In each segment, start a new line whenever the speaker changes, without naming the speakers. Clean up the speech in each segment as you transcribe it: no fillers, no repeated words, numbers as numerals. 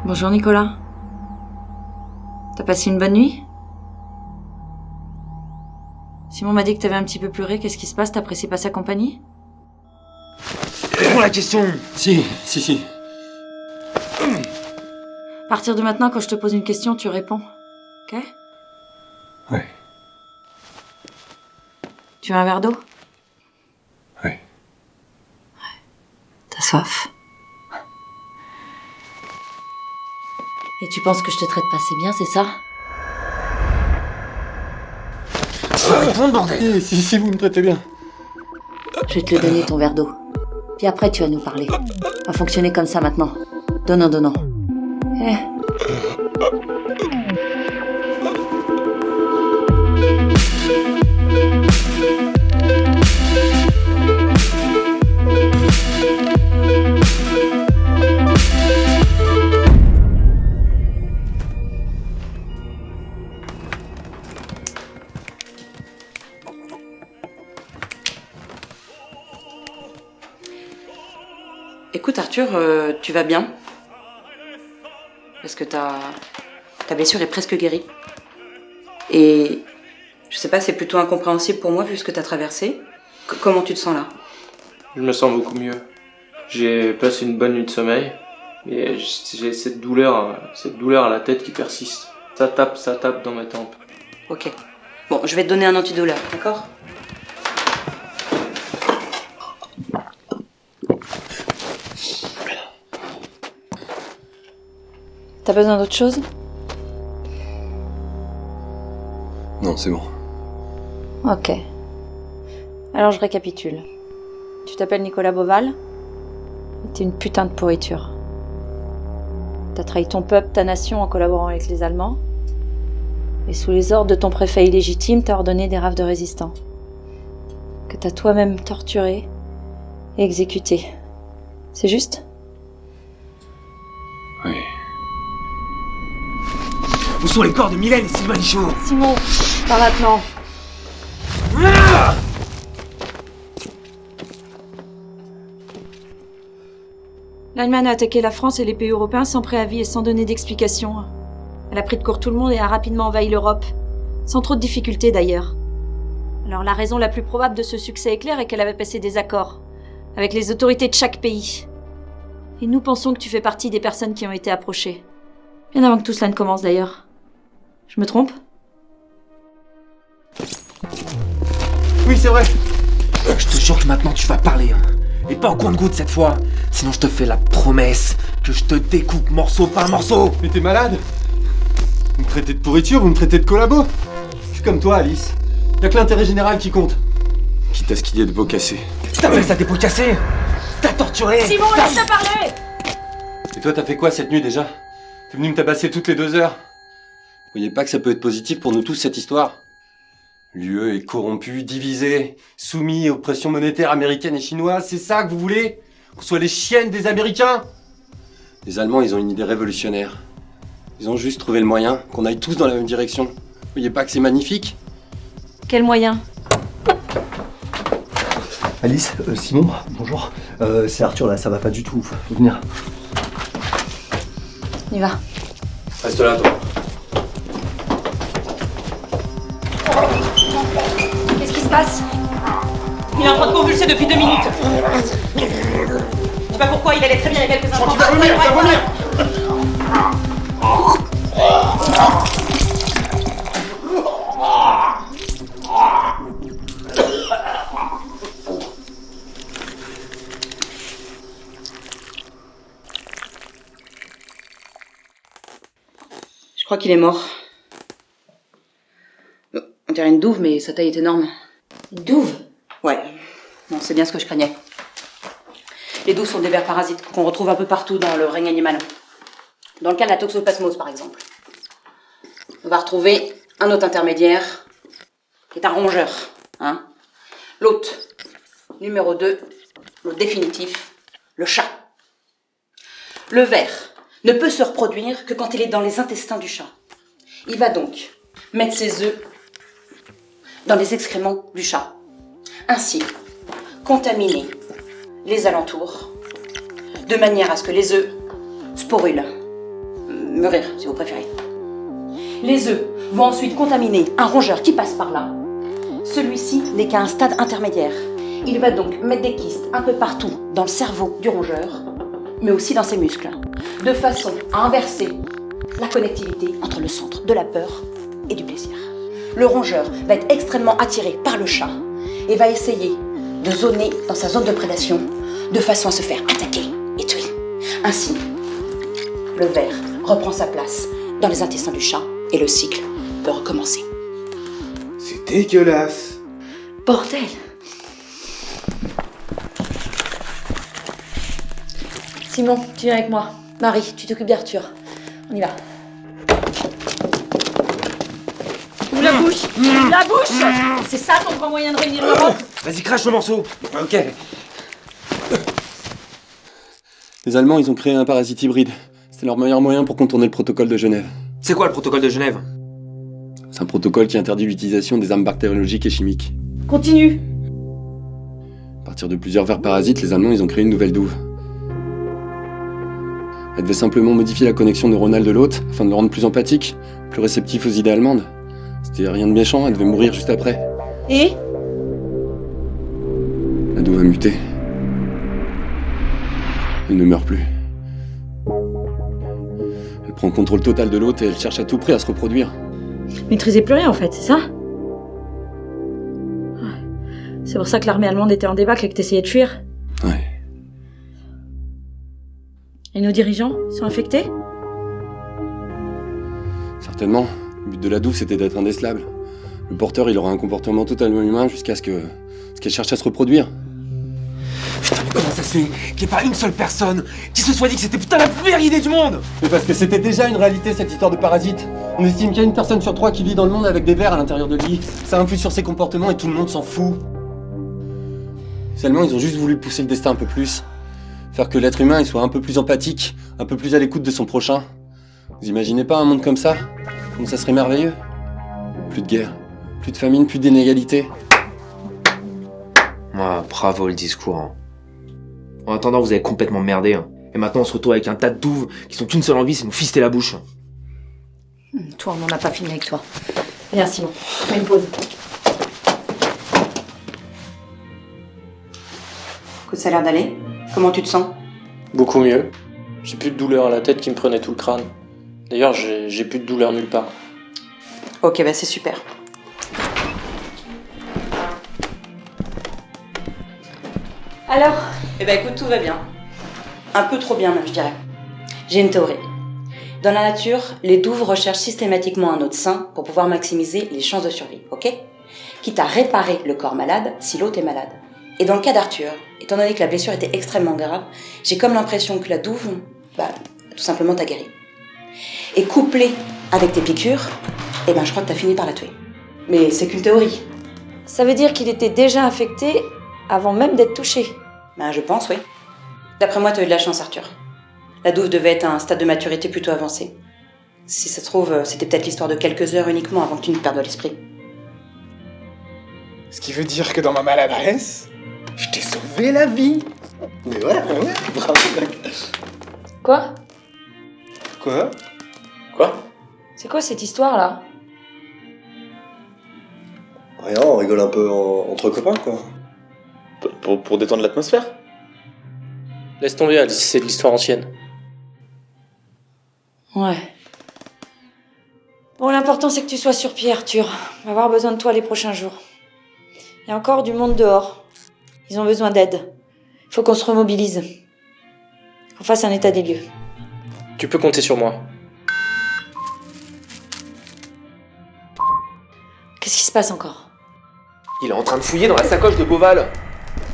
Bonjour Nicolas. T'as passé une bonne nuit? Simon m'a dit que t'avais un petit peu pleuré, qu'est-ce qui se passe? T'apprécies pas sa compagnie?
Réponds la question.
Si.
À partir de maintenant, quand je te pose une question, tu réponds. Ok?
Ouais.
Tu veux un verre d'eau?
Ouais.
T'as soif? Et tu penses que je te traite pas assez bien, c'est ça?
Réponds, bordel.
Si, vous me traitez bien.
Je vais te le donner, ton verre d'eau. Puis après, tu vas nous parler. On va fonctionner comme ça maintenant. Donnant. Eh. Écoute Arthur, tu vas bien? Parce que ta blessure est presque guérie. Et je sais pas, c'est plutôt incompréhensible pour moi vu ce que t'as traversé. Comment tu te sens là?
Je me sens beaucoup mieux. J'ai passé une bonne nuit de sommeil, mais j'ai cette douleur à la tête qui persiste. Ça tape dans ma tempe.
Ok. Bon, je vais te donner un antidouleur, d'accord? T'as besoin d'autre chose?
Non, c'est bon.
Ok. Alors je récapitule. Tu t'appelles Nicolas Beauval et t'es une putain de pourriture. T'as trahi ton peuple, ta nation en collaborant avec les Allemands. Et sous les ordres de ton préfet illégitime, t'as ordonné des rafles de résistants. Que t'as toi-même torturé et exécuté. C'est juste?
Oui.
Où sont les corps de Mylène et Sylvain Lichaud?
Simon, pas maintenant. L'Allemagne a attaqué la France et les pays européens sans préavis et sans donner d'explication. Elle a pris de court tout le monde et a rapidement envahi l'Europe. Sans trop de difficultés d'ailleurs. Alors la raison la plus probable de ce succès éclair est qu'elle avait passé des accords avec les autorités de chaque pays. Et nous pensons que tu fais partie des personnes qui ont été approchées. Bien avant que tout cela ne commence d'ailleurs. Je me trompe?
Oui, c'est vrai. Je te jure que maintenant tu vas parler, hein. Et pas au compte-goutte cette fois. Sinon je te fais la promesse que je te découpe morceau par morceau.
Mais t'es malade? Vous me traitez de pourriture, vous me traitez de collabo? Je suis comme toi, Alice. Y'a que l'intérêt général qui compte. Quitte à ce qu'il y ait de beaux cassés.
T'appelles ça des pots cassés? T'as torturé.
Simon, laisse-le parler!
Et toi, t'as fait quoi cette nuit déjà? T'es venu me tabasser toutes les 2 heures. Vous voyez pas que ça peut être positif pour nous tous cette histoire? L'UE est corrompue, divisée, soumis aux pressions monétaires américaines et chinoises, c'est ça que vous voulez? Qu'on soit les chiennes des Américains? Les Allemands, ils ont une idée révolutionnaire. Ils ont juste trouvé le moyen qu'on aille tous dans la même direction. Vous voyez pas que c'est magnifique?
Quel moyen?
Alice, Simon, bonjour. C'est Arthur là, ça va pas du tout. Faut venir.
On y va.
Reste là, toi.
Qu'est-ce qui se passe? Il est en train de convulser depuis 2 minutes. Je sais pas pourquoi, il allait très bien il y a quelques instants. Je crois qu'il est mort. On dirait une douve, mais sa taille est énorme. Une douve? Ouais. Non, c'est bien ce que je craignais. Les douves sont des vers parasites qu'on retrouve un peu partout dans le règne animal. Dans le cas de la toxoplasmose, par exemple. On va retrouver un hôte intermédiaire, qui est un rongeur. Hein. L'hôte numéro 2, l'hôte définitif, le chat. Le ver ne peut se reproduire que quand il est dans les intestins du chat. Il va donc mettre ses œufs dans les excréments du chat. Ainsi, contaminer les alentours, de manière à ce que les œufs sporulent. mûrir si vous préférez. Les œufs vont ensuite contaminer un rongeur qui passe par là. Celui-ci n'est qu'à un stade intermédiaire. Il va donc mettre des kystes un peu partout dans le cerveau du rongeur, mais aussi dans ses muscles, de façon à inverser la connectivité entre le centre de la peur et du plaisir. Le rongeur va être extrêmement attiré par le chat et va essayer de zoner dans sa zone de prédation de façon à se faire attaquer et tuer. Ainsi, le ver reprend sa place dans les intestins du chat et le cycle peut recommencer.
C'est dégueulasse.
Bordel! Simon, tu viens avec moi. Marie, tu t'occupes d'Arthur. On y va.
Ouvre la bouche! Ouvre la bouche! C'est ça ton grand moyen de réunir l'Europe?
Vas-y, crache le morceau. Ok.
Les Allemands, ils ont créé un parasite hybride. C'était leur meilleur moyen pour contourner le protocole de Genève.
C'est quoi le protocole de Genève?
C'est un protocole qui interdit l'utilisation des armes bactériologiques et chimiques.
Continue!
À partir de plusieurs vers parasites, les Allemands, ils ont créé une nouvelle douve. Elle devait simplement modifier la connexion neuronale de l'hôte afin de le rendre plus empathique, plus réceptif aux idées allemandes. C'était rien de méchant, elle devait mourir juste après.
Et?
La douve a muté. Elle ne meurt plus. Elle prend le contrôle total de l'hôte et elle cherche à tout prix à se reproduire.
Maîtrisez plus rien en fait, c'est ça? Ouais. C'est pour ça que l'armée allemande était en débâcle et que t'essayais de fuir?
Ouais.
Et nos dirigeants sont infectés?
Certainement. Le but de la douve, c'était d'être indécelable. Le porteur, il aura un comportement totalement humain jusqu'à ce qu'elle cherche à se reproduire.
Putain, mais comment ça se fait qu'il n'y ait pas une seule personne qui se soit dit que c'était putain la meilleure idée du monde?
Mais parce que c'était déjà une réalité, cette histoire de parasite. On estime qu'il y a une personne sur 3 qui vit dans le monde avec des vers à l'intérieur de lui. Ça influe sur ses comportements et tout le monde s'en fout. Seulement, ils ont juste voulu pousser le destin un peu plus. Faire que l'être humain il soit un peu plus empathique, un peu plus à l'écoute de son prochain. Vous imaginez pas un monde comme ça? Comme ça serait merveilleux? Plus de guerre, plus de famine, plus d'inégalité.
Ah, bravo le discours. Hein. En attendant, vous avez complètement merdé. Hein. Et maintenant, on se retrouve avec un tas de douves qui sont qu'une seule envie, c'est nous fister la bouche.
Toi, on n'en a pas fini avec toi. Viens Simon, fais une pause.
Écoute, ça a l'air d'aller. Comment tu te sens?
Beaucoup mieux. J'ai plus de douleur à la tête qui me prenait tout le crâne. D'ailleurs, j'ai plus de douleur nulle part.
Ok, bah c'est super. Alors? Eh ben écoute, tout va bien. Un peu trop bien même, je dirais. J'ai une théorie. Dans la nature, les douves recherchent systématiquement un hôte sain pour pouvoir maximiser les chances de survie, ok? Quitte à réparer le corps malade si l'hôte est malade. Et dans le cas d'Arthur, étant donné que la blessure était extrêmement grave, j'ai comme l'impression que la douve, tout simplement t'a guéri. Et couplé avec tes piqûres, je crois que t'as fini par la tuer. Mais c'est qu'une théorie.
Ça veut dire qu'il était déjà infecté avant même d'être touché?
Je pense, oui. D'après moi, t'as eu de la chance, Arthur. La douve devait être à un stade de maturité plutôt avancé. Si ça se trouve, c'était peut-être l'histoire de quelques heures uniquement avant que tu ne perdes l'esprit.
Ce qui veut dire que dans ma maladresse, je t'ai sauvé la vie. Mais ouais, bravo mec.
Quoi?
Quoi?
C'est quoi cette histoire-là?
Rien, on rigole un peu entre copains, quoi.
Pour détendre l'atmosphère.
Laisse tomber, Alice, c'est de l'histoire ancienne.
Ouais. Bon, l'important c'est que tu sois sur pied, Arthur. On va avoir besoin de toi les prochains jours. Il y a encore du monde dehors. Ils ont besoin d'aide. Il faut qu'on se remobilise. Qu'on fasse un état des lieux.
Tu peux compter sur moi.
Qu'est-ce qui se passe encore?
Il est en train de fouiller dans la sacoche de Beauval.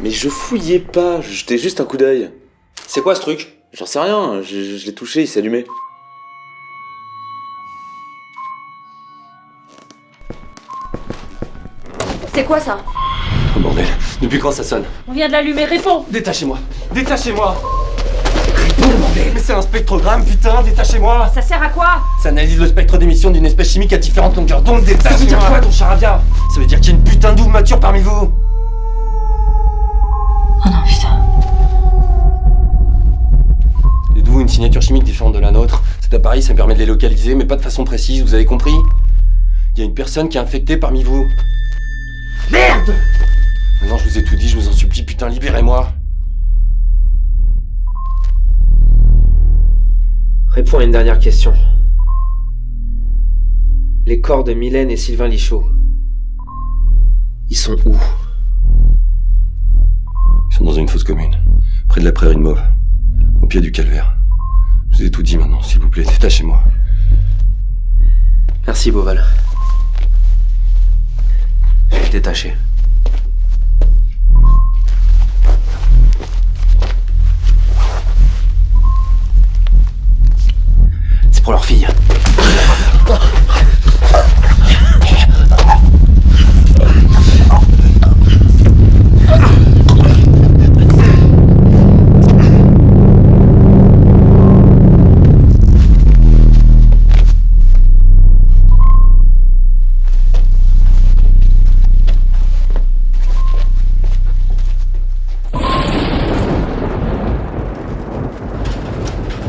Mais je fouillais pas, je jetais juste un coup d'œil.
C'est quoi ce truc?
J'en sais rien, je l'ai touché, il s'est allumé.
C'est quoi ça?
Oh bordel, depuis quand ça sonne?
On vient de l'allumer, réponds!
Détachez-moi. Détachez-moi. Mais c'est un spectrogramme, putain, détachez-moi.
Ça sert à quoi?
Ça analyse le spectre d'émission d'une espèce chimique à différentes longueurs d'onde. Détachez-moi.
Ça veut dire quoi ton charabia?
Ça veut dire qu'il y a une putain de douve mature parmi vous.
Oh non, putain.
Les douves ont une signature chimique différente de la nôtre. Ça Cet appareil, ça me permet de les localiser, mais pas de façon précise, vous avez compris? Il y a une personne qui est infectée parmi vous.
Merde!
Maintenant, je vous ai tout dit, je vous en supplie, putain, libérez-moi.
Réponds à une dernière question. Les corps de Mylène et Sylvain Lichaud, ils sont où?
Ils sont dans une fosse commune, près de la prairie de Mauve, au pied du calvaire. Je vous ai tout dit maintenant, s'il vous plaît, détachez-moi.
Merci, Beauval. Je vais te détacher. C'est pour leur fille.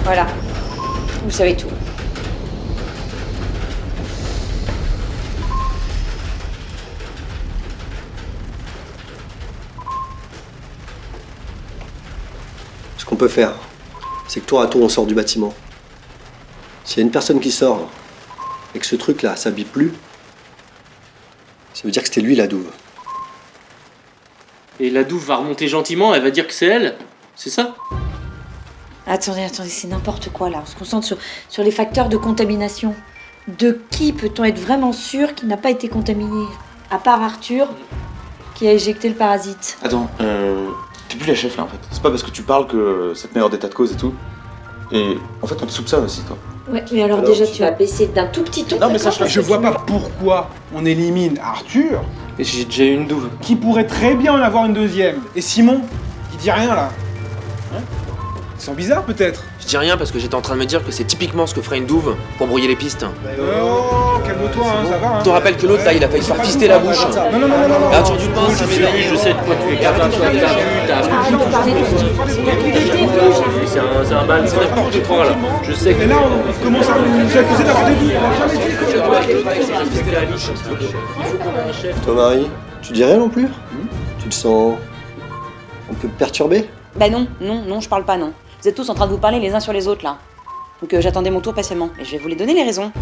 Voilà. Vous savez tout.
Ce qu'on peut faire, c'est que tour à tour on sort du bâtiment. S'il y a une personne qui sort et que ce truc-là, ça bip plus, ça veut dire que c'était lui la douve.
Et la douve va remonter gentiment, elle va dire que c'est elle. C'est ça?
Attendez, c'est n'importe quoi là. On se concentre sur les facteurs de contamination. De qui peut-on être vraiment sûr qu'il n'a pas été contaminé? À part Arthur, qui a éjecté le parasite.
Attends, t'es plus la chef là en fait. C'est pas parce que tu parles que ça te met hors d'état de cause et tout. Et en fait, on te soupçonne aussi, toi.
Ouais, mais alors déjà, tu vas baisser d'un tout petit ton.
Non, mais sache-le.
Je vois pas pourquoi on élimine Arthur,
Et j'ai déjà eu une douve.
qui pourrait très bien en avoir une deuxième. Et Simon, il dit rien là. Hein? Ils sont bizarres peut-être.
Je dis rien parce que j'étais en train de me dire que c'est typiquement ce que ferait une douve pour brouiller les pistes.
Oh, calme-toi, hein, ça va. Hein.
Je te rappelle que l'autre là, il a failli se faire fister la bouche.
Non.
Arthur Dupin, c'est un médaillé, je sais de quoi tu es capable.
C'est un bal, c'est n'importe quoi là. Je sais que.
Et là, on commence à nous accuser d'avoir des doutes. On a jamais dit.
Toi, Marie, tu dis rien non plus? Tu te sens un peu perturbé?
Bah non, je parle pas, non. Vous êtes tous en train de vous parler les uns sur les autres, là. Donc j'attendais mon tour patiemment. Et je vais vous les donner les raisons.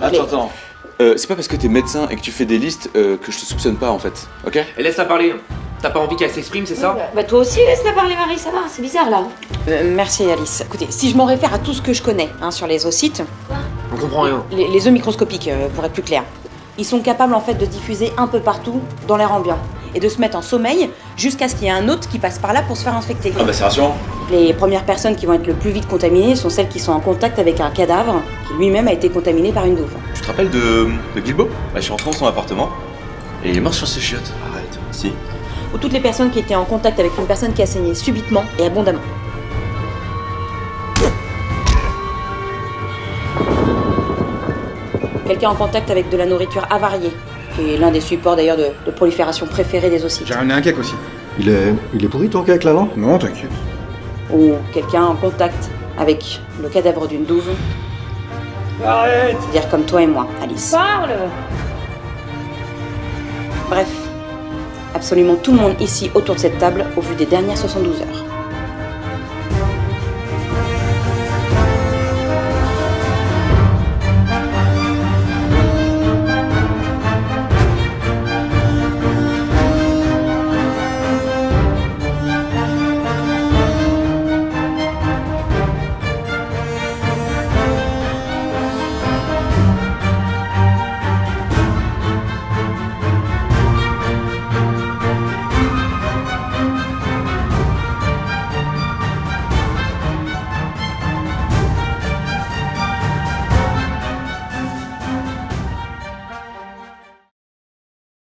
Attends. C'est pas parce que t'es médecin et que tu fais des listes que je te soupçonne pas en fait, ok?
Et laisse-la parler. T'as pas envie qu'elle s'exprime, c'est ça?
Bah toi aussi, laisse-la parler Marie, ça va, c'est bizarre là.
Merci Alice. Écoutez, si je m'en réfère à tout ce que je connais sur les oocytes,
On comprend rien.
les œufs microscopiques, pour être plus clair, ils sont capables en fait de diffuser un peu partout dans l'air ambiant et de se mettre en sommeil jusqu'à ce qu'il y ait un autre qui passe par là pour se faire infecter.
Ah bah c'est rassurant.
Les premières personnes qui vont être le plus vite contaminées sont celles qui sont en contact avec un cadavre qui lui-même a été contaminé par une douve.
Tu te rappelles de Guilbeault? Bah, je suis rentré dans son appartement et il est mort sur ses chiottes. Arrête. Si.
Ou toutes les personnes qui étaient en contact avec une personne qui a saigné subitement et abondamment. Quelqu'un en contact avec de la nourriture avariée, qui est l'un des supports d'ailleurs de prolifération préférés des oocytes.
J'ai ramené un cake aussi.
Il est pourri ton cake là, non?
Non, t'inquiète.
Ou quelqu'un en contact avec le cadavre d'une douve.
Arrête!
C'est-à-dire comme toi et moi, Alice.
Parle.
Bref, absolument tout le monde ici autour de cette table au vu des dernières 72 heures.